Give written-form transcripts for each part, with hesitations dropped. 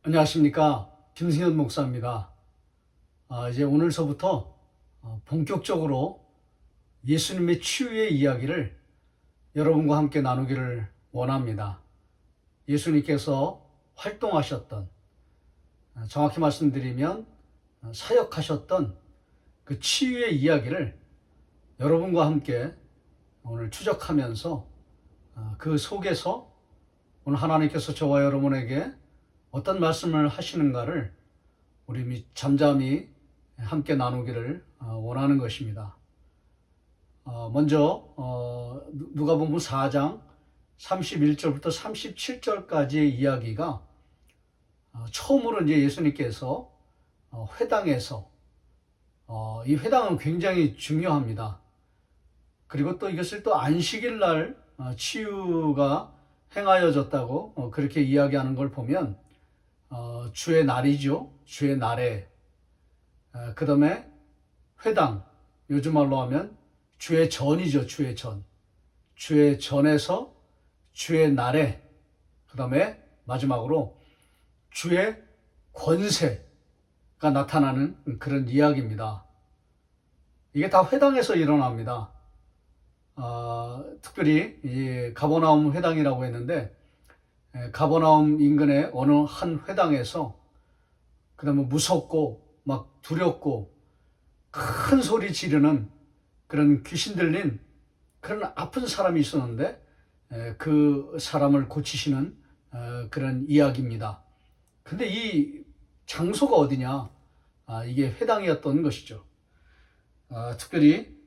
안녕하십니까. 김승현 목사입니다. 이제 오늘서부터 본격적으로 예수님의 치유의 이야기를 여러분과 함께 나누기를 원합니다. 예수님께서 활동하셨던, 정확히 말씀드리면 사역하셨던 그 치유의 이야기를 여러분과 함께 오늘 추적하면서 그 속에서 오늘 하나님께서 저와 여러분에게 어떤 말씀을 하시는가를 우리 잠잠히 함께 나누기를 원하는 것입니다. 먼저 누가복음 4장 31절부터 37절까지의 이야기가 처음으로 이제 예수님께서 회당에서 이 회당은 굉장히 중요합니다. 그리고 또 이것을 또 안식일 날 치유가 행하여졌다고 그렇게 이야기하는 걸 보면 주의 날이죠. 주의 날에 그 다음에 회당, 요즘 말로 하면 주의 전이죠. 주의 전. 주의 전에서 주의 날에 그 다음에 마지막으로 주의 권세가 나타나는 그런 이야기입니다. 이게 다 회당에서 일어납니다. 특별히 이 가버나움 회당이라고 했는데 가버나움 인근의 어느 한 회당에서 그 다음에 무섭고 막 두렵고 큰 소리 지르는 그런 귀신 들린 그런 아픈 사람이 있었는데 그 사람을 고치시는 그런 이야기입니다. 근데 이 장소가 어디냐? 이게 회당이었던 것이죠. 특별히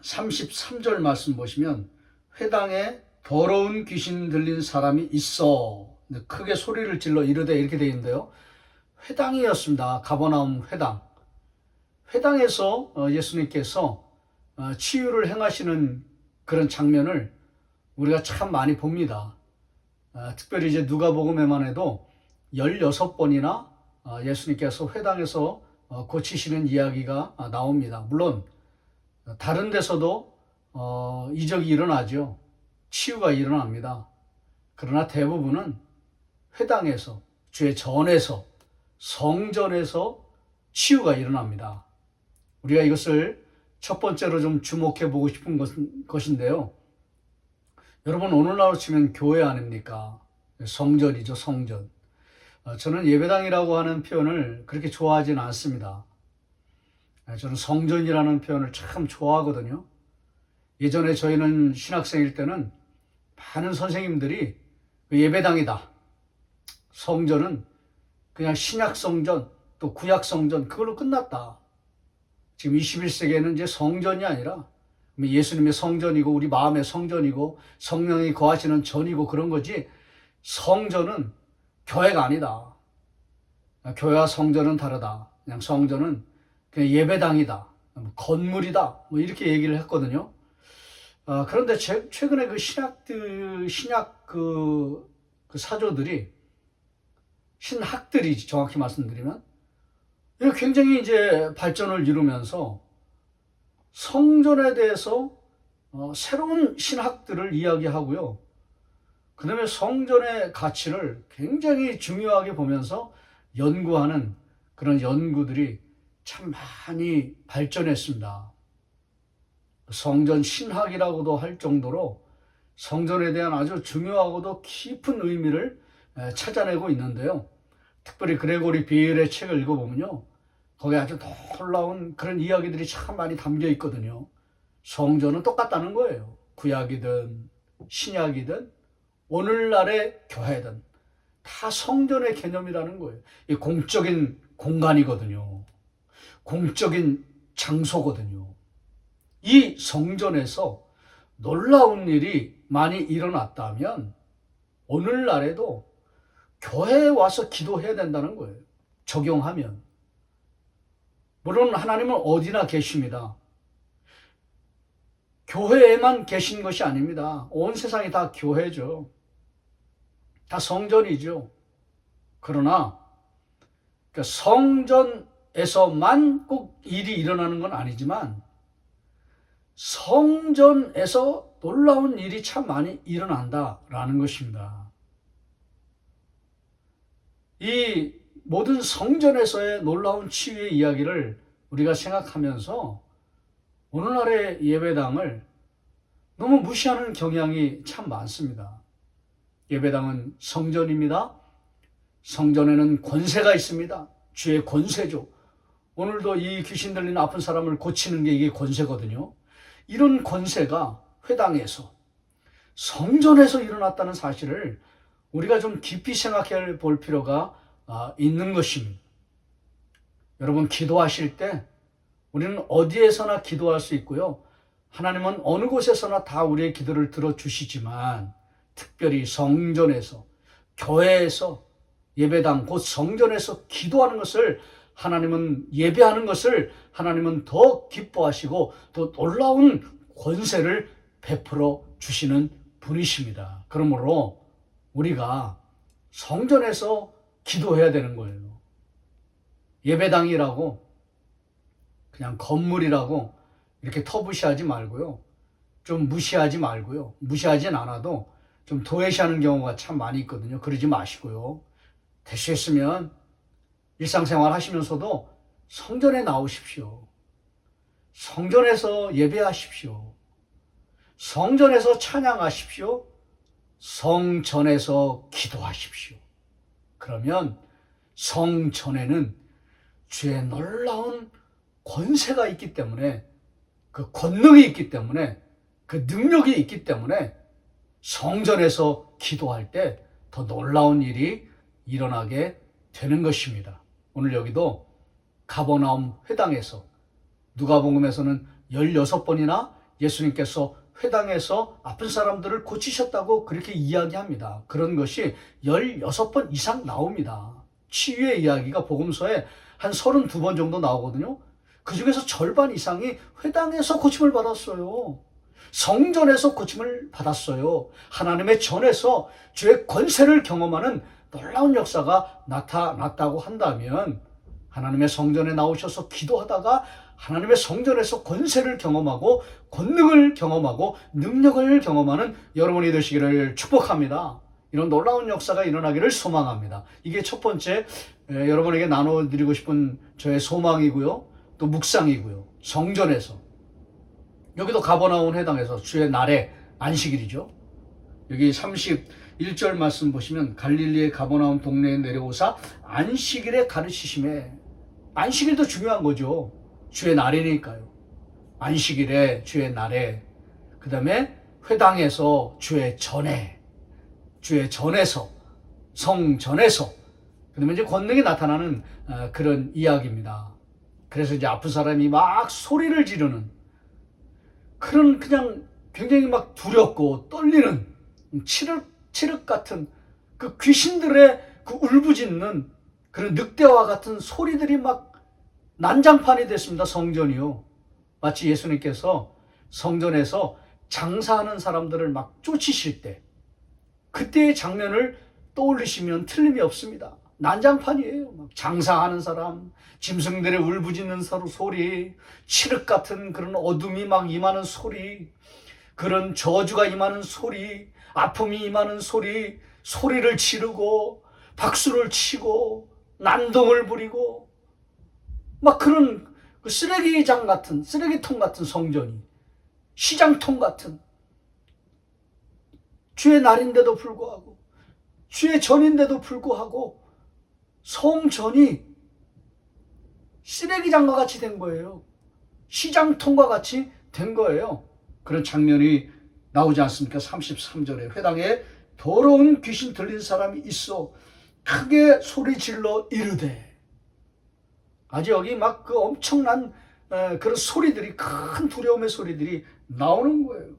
33절 말씀 보시면 회당에 더러운 귀신 들린 사람이 있어 크게 소리를 질러 이르되 이렇게 되어 있는데요. 회당이었습니다. 가버나움 회당. 회당에서 예수님께서 치유를 행하시는 그런 장면을 우리가 참 많이 봅니다. 특별히 이제 누가복음에만 해도 16번이나 예수님께서 회당에서 고치시는 이야기가 나옵니다. 물론 다른 데서도 이적이 일어나죠. 치유가 일어납니다. 그러나 대부분은 회당에서, 주의 전에서, 성전에서 치유가 일어납니다. 우리가 이것을 첫 번째로 좀 주목해 보고 싶은 것인데요. 여러분, 오늘날로 치면 교회 아닙니까? 성전이죠, 성전. 저는 예배당이라고 하는 표현을 그렇게 좋아하지는 않습니다. 저는 성전이라는 표현을 참 좋아하거든요. 예전에 저희는 신학생일 때는 많은 선생님들이 예배당이다. 성전은 그냥 신약성전 또 구약성전 그걸로 끝났다. 지금 21세기에는 이제 성전이 아니라 예수님의 성전이고 우리 마음의 성전이고 성령이 거하시는 전이고 그런 거지 성전은 교회가 아니다. 교회와 성전은 다르다. 그냥 성전은 그냥 예배당이다. 건물이다. 뭐 이렇게 얘기를 했거든요. 그런데 최근에 그 신약 그 사조들이 신학들이 정확히 말씀드리면 굉장히 이제 발전을 이루면서 성전에 대해서 새로운 신학들을 이야기하고요. 그 다음에 성전의 가치를 굉장히 중요하게 보면서 연구하는 그런 연구들이 참 많이 발전했습니다. 성전 신학이라고도 할 정도로 성전에 대한 아주 중요하고도 깊은 의미를 찾아내고 있는데요. 특별히 그레고리 비엘의 책을 읽어보면요. 거기에 아주 놀라운 그런 이야기들이 참 많이 담겨 있거든요. 성전은 똑같다는 거예요. 구약이든 신약이든 오늘날의 교회든 다 성전의 개념이라는 거예요. 이 공적인 공간이거든요. 공적인 장소거든요. 이 성전에서 놀라운 일이 많이 일어났다면 오늘날에도 교회에 와서 기도해야 된다는 거예요. 적용하면. 물론 하나님은 어디나 계십니다. 교회에만 계신 것이 아닙니다. 온 세상이 다 교회죠. 다 성전이죠. 그러나 성전에서만 꼭 일이 일어나는 건 아니지만 성전에서 놀라운 일이 참 많이 일어난다라는 것입니다. 이 모든 성전에서의 놀라운 치유의 이야기를 우리가 생각하면서 오늘날의 예배당을 너무 무시하는 경향이 참 많습니다. 예배당은 성전입니다. 성전에는 권세가 있습니다. 주의 권세죠. 오늘도 이 귀신 들린 아픈 사람을 고치는 게 이게 권세거든요. 이런 권세가 회당에서, 성전에서 일어났다는 사실을 우리가 좀 깊이 생각해 볼 필요가 있는 것입니다. 여러분, 기도하실 때 우리는 어디에서나 기도할 수 있고요. 하나님은 어느 곳에서나 다 우리의 기도를 들어주시지만 특별히 성전에서, 교회에서, 예배당, 곧 성전에서 기도하는 것을 하나님은, 예배하는 것을 하나님은 더 기뻐하시고 더 놀라운 권세를 베풀어 주시는 분이십니다. 그러므로 우리가 성전에서 기도해야 되는 거예요. 예배당이라고 그냥 건물이라고 이렇게 터부시하지 말고요. 좀 무시하지 말고요. 무시하진 않아도 좀 도외시하는 경우가 참 많이 있거든요. 그러지 마시고요. 될 수 있으면 일상생활 하시면서도 성전에 나오십시오. 성전에서 예배하십시오. 성전에서 찬양하십시오. 성전에서 기도하십시오. 그러면 성전에는 주의 놀라운 권세가 있기 때문에, 그 권능이 있기 때문에, 그 능력이 있기 때문에 성전에서 기도할 때 더 놀라운 일이 일어나게 되는 것입니다. 오늘 여기도 가버나움 회당에서, 누가복음에서는 16번이나 예수님께서 회당에서 아픈 사람들을 고치셨다고 그렇게 이야기합니다. 그런 것이 16번 이상 나옵니다. 치유의 이야기가 복음서에 한 32번 정도 나오거든요. 그 중에서 절반 이상이 회당에서 고침을 받았어요. 성전에서 고침을 받았어요. 하나님의 전에서 주의 권세를 경험하는 놀라운 역사가 나타났다고 한다면, 하나님의 성전에 나오셔서 기도하다가 하나님의 성전에서 권세를 경험하고 권능을 경험하고 능력을 경험하는 여러분이 되시기를 축복합니다. 이런 놀라운 역사가 일어나기를 소망합니다. 이게 첫 번째 여러분에게 나눠드리고 싶은 저의 소망이고요. 또 묵상이고요. 성전에서, 여기도 가버나움 회당에서 주의 날에, 안식일이죠. 여기 31절 말씀 보시면 갈릴리의 가버나움 동네에 내려오사 안식일에 가르치심에, 안식일도 중요한 거죠. 주의 날이니까요. 안식일에, 주의 날에, 그 다음에 회당에서, 주의 전에, 주의 전에서, 성전에서, 그 다음에 이제 권능이 나타나는 그런 이야기입니다. 그래서 이제 아픈 사람이 막 소리를 지르는 그런, 그냥 굉장히 막 두렵고 떨리는 칠흑 같은 그 귀신들의 그 울부짖는 그런 늑대와 같은 소리들이 막 난장판이 됐습니다. 성전이요. 마치 예수님께서 성전에서 장사하는 사람들을 막 쫓으실 때, 그때의 장면을 떠올리시면 틀림이 없습니다. 난장판이에요. 막 장사하는 사람, 짐승들의 울부짖는 소리, 칠흑 같은 그런 어둠이 막 임하는 소리, 그런 저주가 임하는 소리, 아픔이 임하는 소리, 소리를 지르고 박수를 치고 난동을 부리고 막 그런 그 쓰레기장 같은, 쓰레기통 같은 성전이, 시장통 같은, 주의 날인데도 불구하고, 주의 전인데도 불구하고 성전이 쓰레기장과 같이 된 거예요. 시장통과 같이 된 거예요. 그런 장면이 나오지 않습니까? 33절에 회당에 더러운 귀신 들린 사람이 있어 크게 소리 질러 이르되, 아주 여기 막 그 엄청난 그런 소리들이, 큰 두려움의 소리들이 나오는 거예요.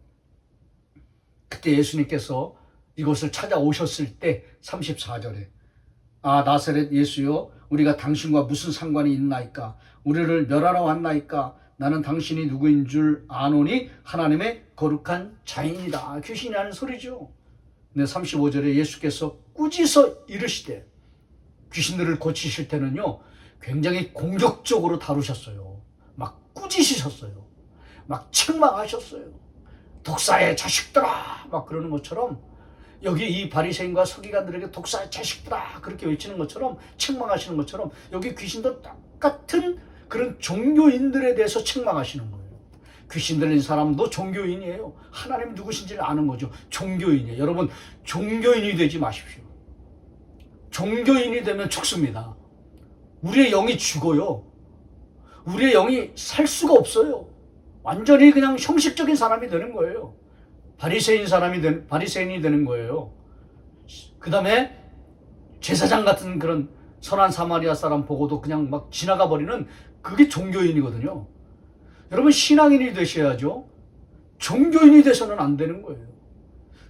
그때 예수님께서 이곳을 찾아오셨을 때 34절에 아 나사렛 예수여, 우리가 당신과 무슨 상관이 있나이까? 우리를 멸하러 왔나이까? 나는 당신이 누구인 줄 아노니 하나님의 거룩한 자인이다. 귀신이 하는 소리죠. 근데 35절에 예수께서 꾸짖어 이르시되, 귀신들을 고치실 때는요 굉장히 공격적으로 다루셨어요. 막 꾸짖으셨어요. 막 책망하셨어요. 독사의 자식들아 막 그러는 것처럼 여기 이 바리새인과 서기관들에게 독사의 자식들아 그렇게 외치는 것처럼 책망하시는 것처럼 여기 귀신도 똑같은 그런 종교인들에 대해서 책망하시는 거예요. 귀신 들린 사람도 종교인이에요. 하나님 누구신지를 아는 거죠. 종교인이에요. 여러분 종교인이 되지 마십시오. 종교인이 되면 죽습니다. 우리의 영이 죽어요. 우리의 영이 살 수가 없어요. 완전히 그냥 형식적인 사람이 되는 거예요. 바리새인이 되는 거예요. 그 다음에 제사장 같은 그런 선한 사마리아 사람 보고도 그냥 막 지나가 버리는 그게 종교인이거든요. 여러분 신앙인이 되셔야죠. 종교인이 돼서는 안 되는 거예요.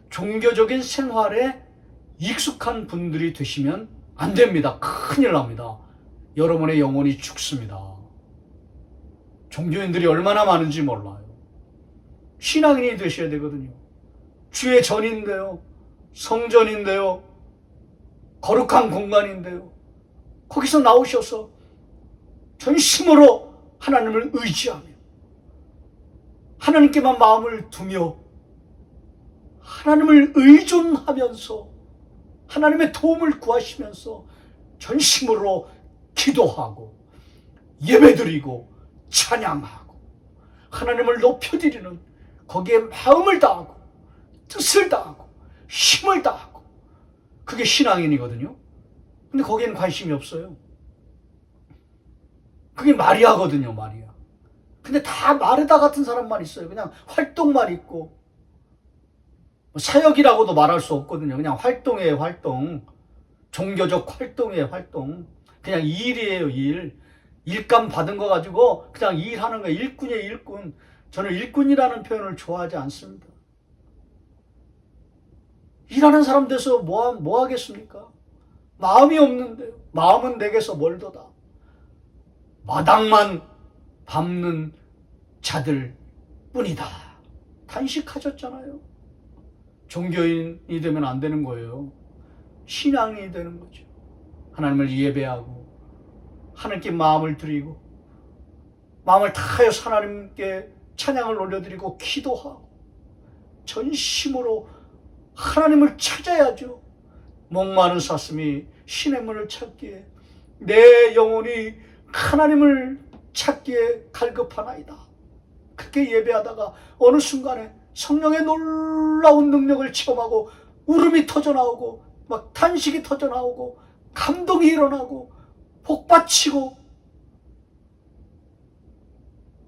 종교적인 생활에 익숙한 분들이 되시면 안 됩니다. 큰일 납니다. 여러분의 영혼이 죽습니다. 종교인들이 얼마나 많은지 몰라요. 신앙인이 되셔야 되거든요. 주의 전인데요. 성전인데요. 거룩한 공간인데요. 거기서 나오셔서 전심으로 하나님을 의지하며 하나님께만 마음을 두며 하나님을 의존하면서 하나님의 도움을 구하시면서 전심으로 기도하고 예배드리고 찬양하고 하나님을 높여드리는 거기에 마음을 다하고 뜻을 다하고 힘을 다하고 그게 신앙인이거든요. 근데 거기에는 관심이 없어요. 그게 마리아거든요. 마리아. 근데 다 마르다 같은 사람만 있어요. 그냥 활동만 있고 사역이라고도 말할 수 없거든요. 그냥 활동이에요. 활동. 종교적 활동이에요. 활동. 그냥 일이에요. 일. 일감 받은 거 가지고 그냥 일하는 거예요. 일꾼이에요. 일꾼. 저는 일꾼이라는 표현을 좋아하지 않습니다. 일하는 사람 돼서 뭐 하겠습니까? 마음이 없는데요. 마음은 내게서 멀도다. 마당만 밟는 자들 뿐이다. 탄식하셨잖아요. 종교인이 되면 안 되는 거예요. 신앙인이 되는 거죠. 하나님을 예배하고 하나님께 마음을 드리고 마음을 다하여 하나님께 찬양을 올려드리고 기도하고 전심으로 하나님을 찾아야죠. 목마른 사슴이 신의 문을 찾기에 내 영혼이 하나님을 찾기에 갈급하나이다. 그렇게 예배하다가 어느 순간에 성령의 놀라운 능력을 체험하고 울음이 터져나오고 막 탄식이 터져나오고 감동이 일어나고 복받치고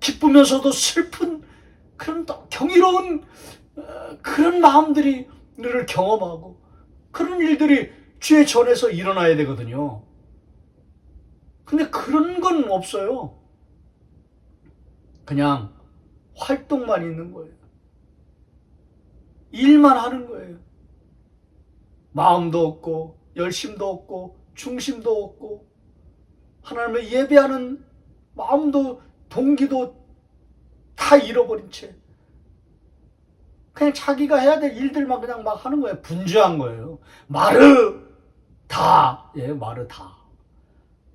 기쁘면서도 슬픈 그런 경이로운 그런 마음들이 늘 경험하고 그런 일들이 주의 전에서 일어나야 되거든요. 근데 그런 건 없어요. 그냥 활동만 있는 거예요. 일만 하는 거예요. 마음도 없고 열심도 없고 중심도 없고 하나님을 예배하는 마음도 동기도 다 잃어버린 채 그냥 자기가 해야 될 일들만 그냥 막 하는 거예요. 분주한 거예요. 마르다. 예, 마르다.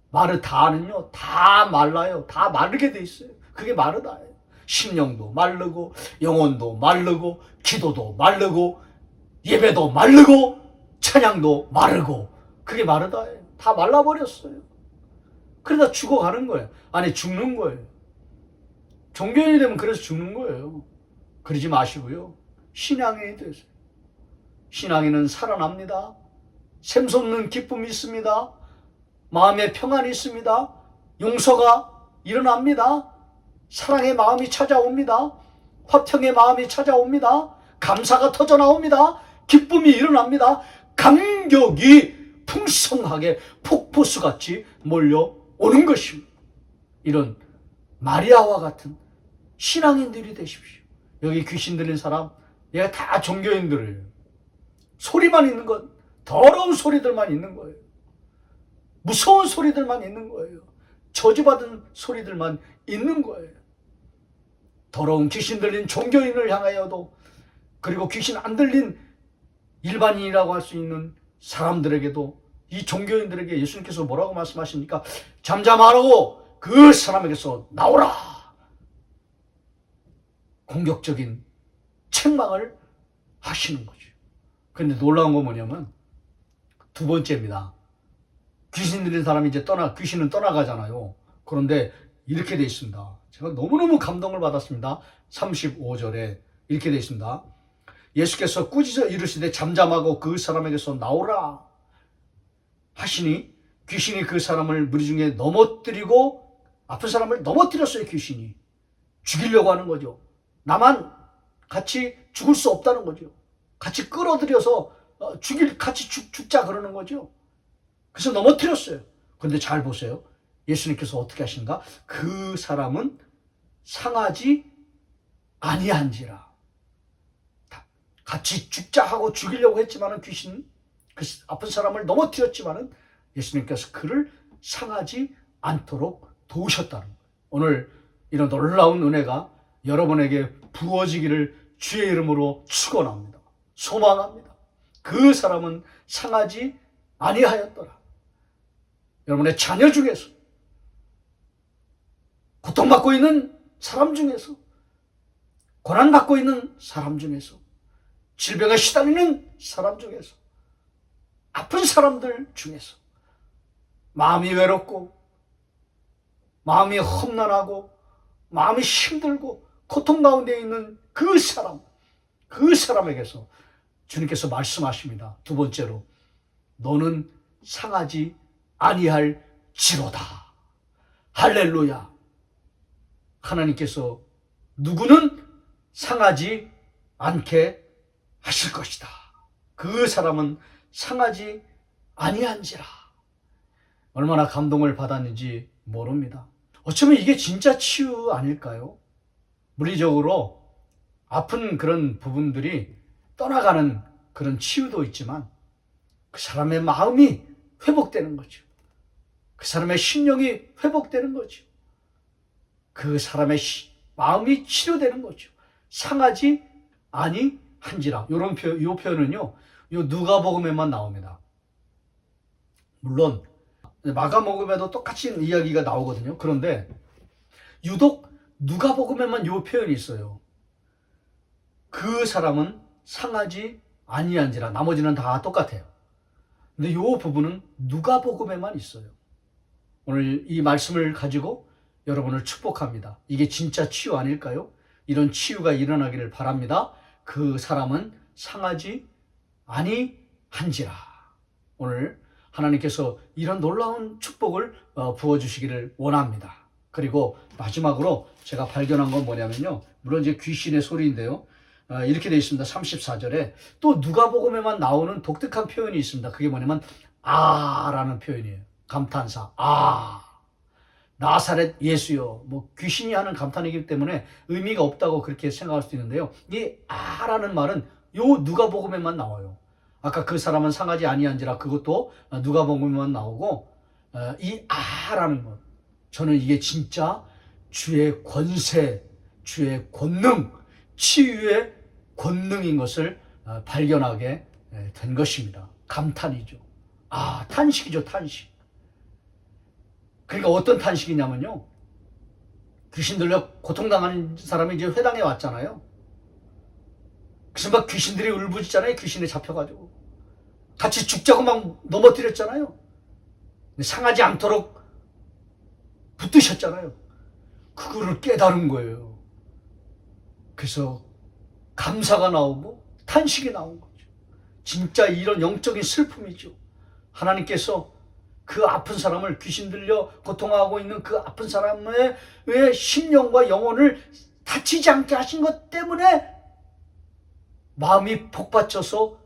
마르다는요, 다 말라요. 다 마르게 돼 있어요. 그게 마르다예요. 심령도 마르고, 영혼도 마르고, 기도도 마르고, 예배도 마르고, 찬양도 마르고, 그게 마르다예요. 다 말라버렸어요. 그러다 죽어가는 거예요. 아니, 죽는 거예요. 종교인이 되면 그래서 죽는 거예요. 그러지 마시고요. 신앙인이 되세요. 신앙인은 살아납니다. 샘솟는 기쁨이 있습니다. 마음에 평안이 있습니다. 용서가 일어납니다. 사랑의 마음이 찾아옵니다. 화평의 마음이 찾아옵니다. 감사가 터져나옵니다. 기쁨이 일어납니다. 감격이 풍성하게 폭포수같이 몰려오는 것입니다. 이런 마리아와 같은 신앙인들이 되십시오. 여기 귀신 들린 사람, 얘가 다 종교인들이에요. 소리만 있는 건, 더러운 소리들만 있는 거예요. 무서운 소리들만 있는 거예요. 저주받은 소리들만 있는 거예요. 더러운 귀신 들린 종교인을 향하여도, 그리고 귀신 안 들린 일반인이라고 할 수 있는 사람들에게도, 이 종교인들에게 예수님께서 뭐라고 말씀하십니까? 잠잠하라고 그 사람에게서 나오라. 공격적인 책망을 하시는 거죠. 근데 놀라운 건 뭐냐면 두 번째입니다. 귀신 들린 사람이 이제 귀신은 떠나가잖아요. 그런데 이렇게 돼 있습니다. 제가 너무너무 감동을 받았습니다. 35절에 이렇게 돼 있습니다. 예수께서 꾸짖어 이르시되 잠잠하고 그 사람에게서 나오라 하시니 귀신이 그 사람을 무리 중에 넘어뜨리고 아픈 사람을 넘어뜨렸어요. 귀신이 죽이려고 하는 거죠. 나만 같이 죽을 수 없다는 거죠. 같이 끌어들여서 같이 죽자 그러는 거죠. 그래서 넘어뜨렸어요. 그런데 잘 보세요. 예수님께서 어떻게 하신가? 그 사람은 상하지 아니한지라. 같이 죽자 하고 죽이려고 했지만은 귀신 그 아픈 사람을 넘어뜨렸지만은 예수님께서 그를 상하지 않도록 도우셨다는 거예요. 오늘 이런 놀라운 은혜가 여러분에게 부어지기를 주의 이름으로 축원합니다. 소망합니다. 그 사람은 상하지 아니하였더라. 여러분의 자녀 중에서 고통받고 있는 사람 중에서 고난받고 있는 사람 중에서 질병에 시달리는 사람 중에서 아픈 사람들 중에서 마음이 외롭고 마음이 험난하고 마음이 힘들고 고통 가운데 있는 그 사람에게서 주님께서 말씀하십니다. 두 번째로 너는 상하지 아니할지로다. 할렐루야. 하나님께서 누구는 상하지 않게 하실 것이다. 그 사람은 상하지 아니한지라. 얼마나 감동을 받았는지 모릅니다. 어쩌면 이게 진짜 치유 아닐까요? 물리적으로 아픈 그런 부분들이 떠나가는 그런 치유도 있지만 그 사람의 마음이 회복되는 거죠. 그 사람의 심령이 회복되는 거죠. 그 사람의 마음이 치료되는 거죠. 상하지 아니한지라. 요 표현은요, 요 누가복음에만 나옵니다. 물론 마가복음에도 똑같이 이야기가 나오거든요. 그런데 유독 누가복음에만 요 표현이 있어요. 그 사람은 상하지 아니한지라. 나머지는 다 똑같아요. 근데 요 부분은 누가복음에만 있어요. 오늘 이 말씀을 가지고 여러분을 축복합니다. 이게 진짜 치유 아닐까요? 이런 치유가 일어나기를 바랍니다. 그 사람은 상하지 아니한지라. 오늘 하나님께서 이런 놀라운 축복을 부어주시기를 원합니다. 그리고 마지막으로 제가 발견한 건 뭐냐면요. 물론 이제 귀신의 소리인데요. 이렇게 되어 있습니다. 34절에 또 누가복음에만 나오는 독특한 표현이 있습니다. 그게 뭐냐면 아라는 표현이에요. 감탄사. 아. 나사렛 예수여. 뭐 귀신이 하는 감탄이기 때문에 의미가 없다고 그렇게 생각할 수도 있는데요. 이 아라는 말은 요 누가복음에만 나와요. 아까 그 사람은 상하지 아니한지라 그것도 누가복음에만 나오고 이 아라는 것. 저는 이게 진짜 주의 권세, 주의 권능, 치유의 권능인 것을 발견하게 된 것입니다. 감탄이죠. 아, 탄식이죠, 탄식. 그러니까 어떤 탄식이냐면요. 귀신 들려 고통당하는 사람이 이제 회당에 왔잖아요. 그래서 막 귀신들이 울부짖잖아요. 귀신에 잡혀가지고. 같이 죽자고 막 넘어뜨렸잖아요. 상하지 않도록 붙드셨잖아요. 그거를 깨달은 거예요. 그래서 감사가 나오고 탄식이 나온 거죠. 진짜 이런 영적인 슬픔이죠. 하나님께서 그 아픈 사람을 귀신 들려 고통하고 있는 그 아픈 사람의 심령과 영혼을 다치지 않게 하신 것 때문에 마음이 복받쳐서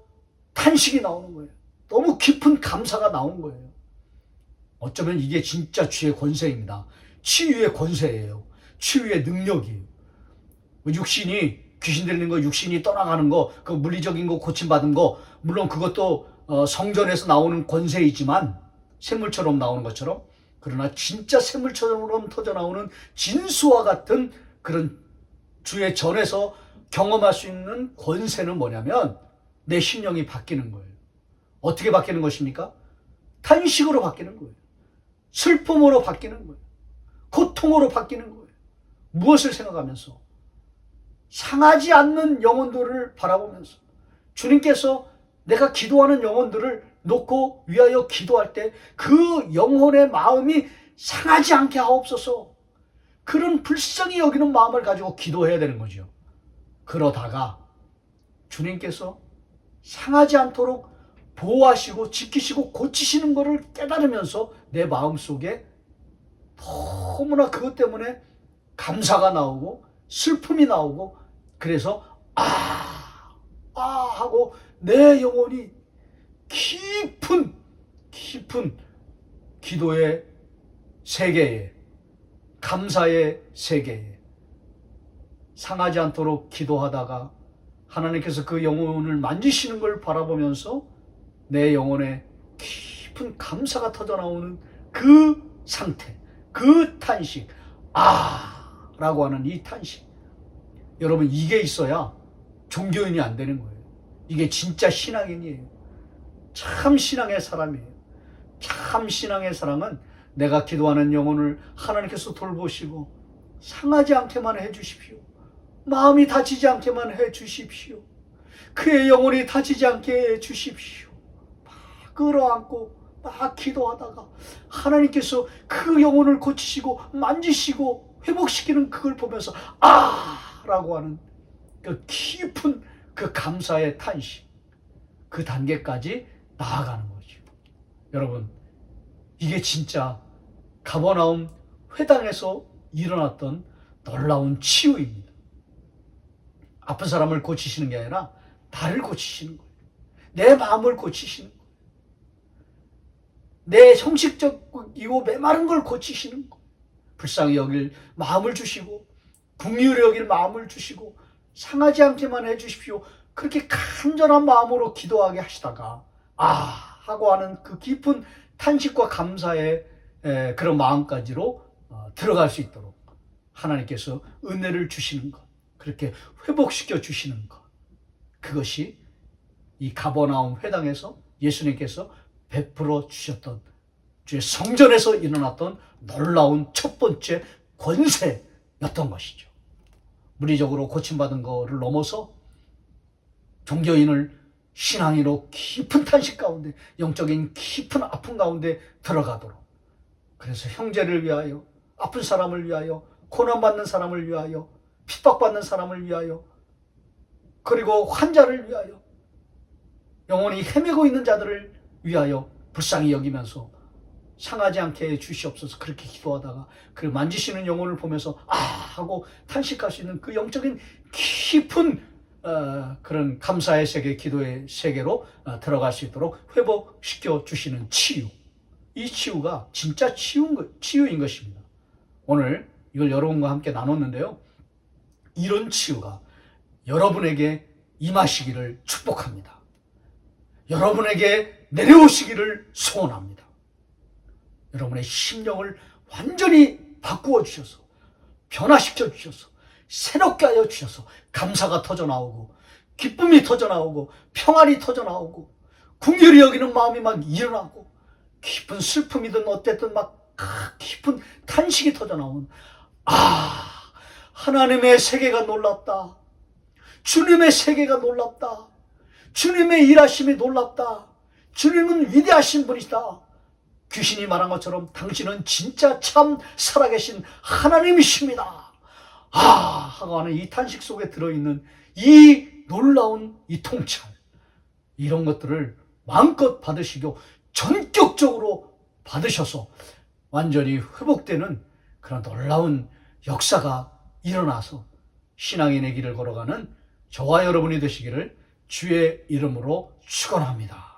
탄식이 나오는 거예요. 너무 깊은 감사가 나온 거예요. 어쩌면 이게 진짜 주의 권세입니다. 치유의 권세예요. 치유의 능력이에요. 육신이 귀신 들리는 거, 육신이 떠나가는 거, 그 물리적인 거 고침받은 거, 물론 그것도 성전에서 나오는 권세이지만 샘물처럼 나오는 것처럼, 그러나 진짜 샘물처럼 터져나오는 진수와 같은 그런 주의 전에서 경험할 수 있는 권세는 뭐냐면 내 심령이 바뀌는 거예요. 어떻게 바뀌는 것입니까? 탄식으로 바뀌는 거예요. 슬픔으로 바뀌는 거예요. 고통으로 바뀌는 거예요. 무엇을 생각하면서? 상하지 않는 영혼들을 바라보면서 주님께서 내가 기도하는 영혼들을 놓고 위하여 기도할 때 그 영혼의 마음이 상하지 않게 하옵소서. 그런 불쌍히 여기는 마음을 가지고 기도해야 되는 거죠. 그러다가 주님께서 상하지 않도록 보호하시고 지키시고 고치시는 것을 깨달으면서 내 마음속에 너무나 그것 때문에 감사가 나오고 슬픔이 나오고, 그래서 하고 내 영혼이 깊은 기도의 세계에, 감사의 세계에 상하지 않도록 기도하다가 하나님께서 그 영혼을 만지시는 걸 바라보면서 내 영혼에 깊은 감사가 터져나오는 그 상태, 그 탄식, 라고 하는 이 탄식. 여러분, 이게 있어야 종교인이 안 되는 거예요. 이게 진짜 신앙인이에요. 참 신앙의 사람이에요. 참 신앙의 사람은 내가 기도하는 영혼을 하나님께서 돌보시고 상하지 않게만 해주십시오. 마음이 다치지 않게만 해주십시오. 그의 영혼이 다치지 않게 해주십시오. 막 끌어안고 막 기도하다가 하나님께서 그 영혼을 고치시고 만지시고 회복시키는 그걸 보면서 라고 하는 그 깊은 그 감사의 탄식, 그 단계까지 나아가는 거죠. 여러분, 이게 진짜 가버나움 회당에서 일어났던 놀라운 치유입니다. 아픈 사람을 고치시는 게 아니라 나를 고치시는 거예요. 내 마음을 고치시는 거예요. 내 형식적이고 메마른 걸 고치시는 거예요. 불쌍히 여길 마음을 주시고 긍휼히 여길 마음을 주시고 상하지 않게만 해주십시오. 그렇게 간절한 마음으로 기도하게 하시다가 하고 하는 그 깊은 탄식과 감사의 그런 마음까지로 들어갈 수 있도록 하나님께서 은혜를 주시는 것, 그렇게 회복시켜 주시는 것, 그것이 이 가버나움 회당에서 예수님께서 베풀어 주셨던 주의 성전에서 일어났던 놀라운 첫 번째 권세였던 것이죠. 물리적으로 고침받은 것을 넘어서 종교인을 신앙인으로 깊은 탄식 가운데, 영적인 깊은 아픔 가운데 들어가도록, 그래서 형제를 위하여, 아픈 사람을 위하여, 고난받는 사람을 위하여, 핍박받는 사람을 위하여, 그리고 환자를 위하여, 영혼이 헤매고 있는 자들을 위하여 불쌍히 여기면서 상하지 않게 해 주시옵소서. 그렇게 기도하다가 그 만지시는 영혼을 보면서 하고 탄식할 수 있는 그 영적인 깊은 그런 감사의 세계, 기도의 세계로 들어갈 수 있도록 회복시켜 주시는 치유. 이 치유가 진짜 치유인 것입니다. 오늘 이걸 여러분과 함께 나눴는데요. 이런 치유가 여러분에게 임하시기를 축복합니다. 여러분에게 내려오시기를 소원합니다. 여러분의 심령을 완전히 바꾸어 주셔서, 변화시켜 주셔서, 새롭게 하여 주셔서 감사가 터져나오고 기쁨이 터져나오고 평안이 터져나오고 긍휼히 여기는 마음이 막 일어나고 깊은 슬픔이든 어쨌든 막 깊은 탄식이 터져나오는 하나님의 세계가 놀랍다. 주님의 세계가 놀랍다. 주님의 일하심이 놀랍다. 주님은 위대하신 분이다. 귀신이 말한 것처럼 당신은 진짜 참 살아계신 하나님이십니다. 하고 하는 이 탄식 속에 들어있는 이 놀라운 이 통찰, 이런 것들을 마음껏 받으시고 전격적으로 받으셔서 완전히 회복되는 그런 놀라운 역사가 일어나서 신앙인의 길을 걸어가는 저와 여러분이 되시기를 주의 이름으로 축원합니다.